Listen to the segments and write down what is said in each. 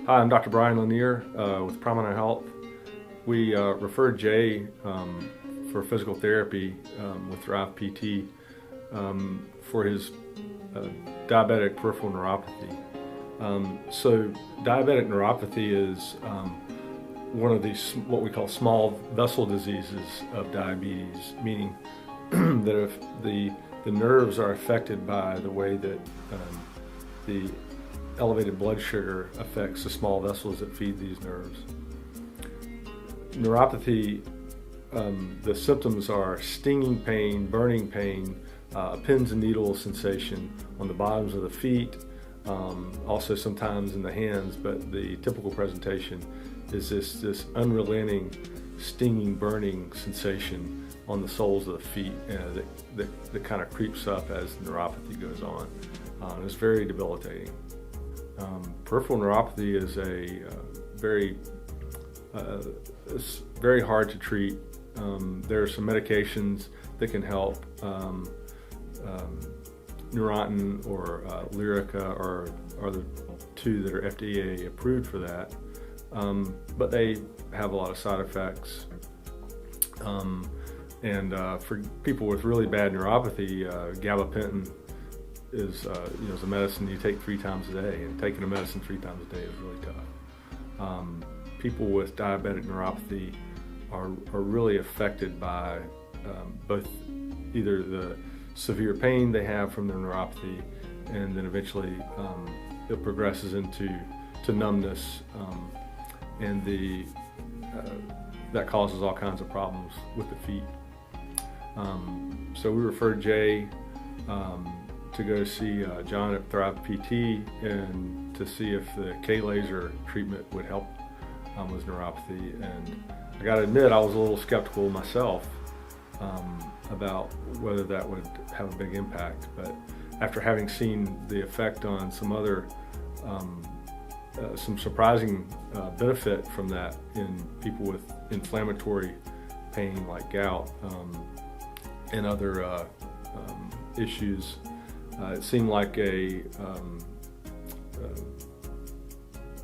Hi, I'm Dr. Brian Lanier with Prominent Health. We referred Jay for physical therapy with Thrive PT for his diabetic peripheral neuropathy. So diabetic neuropathy is one of these what we call small vessel diseases of diabetes, meaning that if the nerves are affected by the way that the elevated blood sugar affects the small vessels that feed these nerves. Neuropathy, the symptoms are stinging pain, burning pain, pins and needles sensation on the bottoms of the feet, also sometimes in the hands, but the typical presentation is this unrelenting, stinging, burning sensation on the soles of the feet that kind of creeps up as the neuropathy goes on. It's very debilitating. Peripheral neuropathy is it's very hard to treat. There are some medications that can help. Neurontin or Lyrica are the two that are FDA approved for that, but they have a lot of side effects. For people with really bad neuropathy, gabapentin is a medicine you take 3 times a day, and taking a medicine 3 times a day is really tough. People with diabetic neuropathy are really affected by both either the severe pain they have from their neuropathy, and then eventually it progresses into numbness, and that causes all kinds of problems with the feet. So we referred Jay to go see John at Thrive PT and to see if the KLaser treatment would help with neuropathy. And I got to admit, I was a little skeptical myself about whether that would have a big impact. But after having seen the effect on some other, some surprising benefit from that in people with inflammatory pain like gout and other issues, it seemed like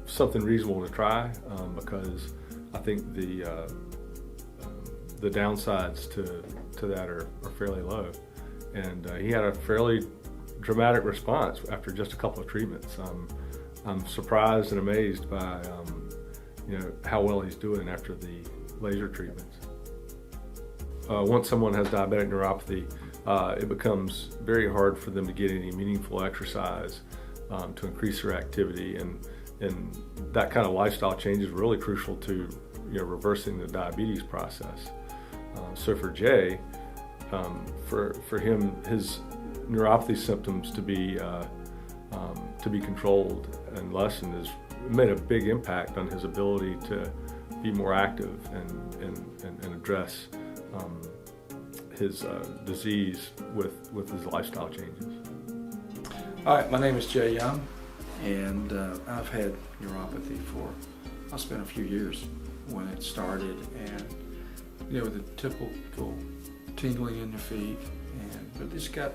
something reasonable to try, because I think the downsides to that are fairly low. And he had a fairly dramatic response after just a couple of treatments. I'm surprised and amazed by how well he's doing after the laser treatments. Once someone has diabetic neuropathy, it becomes very hard for them to get any meaningful exercise to increase their activity, and that kind of lifestyle change is really crucial to reversing the diabetes process. So for Jay, for him, his neuropathy symptoms to be controlled and lessened has made a big impact on his ability to be more active and address his disease with his lifestyle changes. All right, my name is Jay Young, and I've had neuropathy for, it's been a few years when it started, and with the typical tingling in your feet, but this got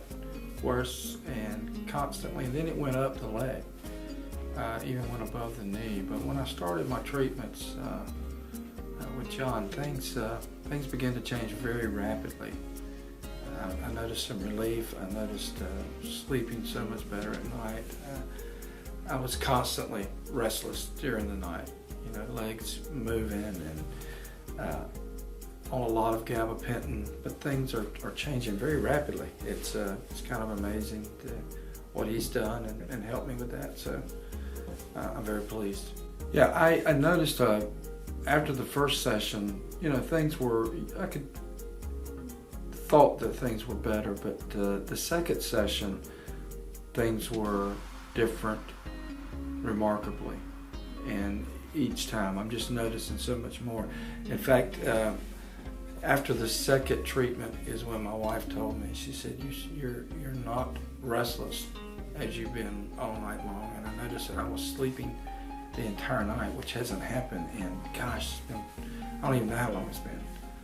worse and constantly, and then it went up the leg, even went above the knee. But when I started my treatments with John, things began to change very rapidly. I noticed some relief. I noticed sleeping so much better at night. I was constantly restless during the night, legs moving, and on a lot of gabapentin, but things are changing very rapidly. It's kind of amazing what he's done and helped me with that. So I'm very pleased. Yeah, I noticed after the first session, things were, thought that things were better, but the second session, things were different remarkably. And each time I'm just noticing so much more. In fact, after the second treatment is when my wife told me, she said, you're not restless as you've been all night long. And I noticed that I was sleeping the entire night, which hasn't happened in, gosh, I don't even know how long it's been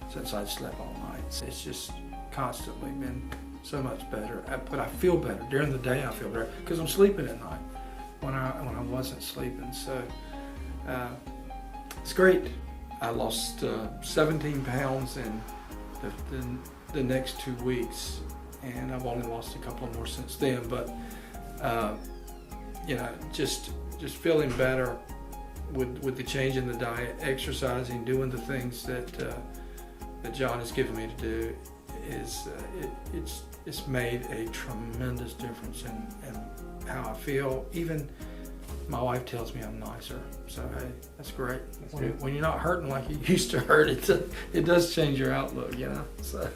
since I slept all night. It's just constantly been so much better. But I feel better. During the day I feel better because I'm sleeping at night when I wasn't sleeping. So It's great. I lost 17 pounds in the next 2 weeks, and I've only lost a couple more since then. But just feeling better with the change in the diet, exercising, doing the things that John has given me to do is it's made a tremendous difference in how I feel. Even my wife tells me I'm nicer. So hey, that's great. When you're not hurting like you used to hurt, it does change your outlook, So.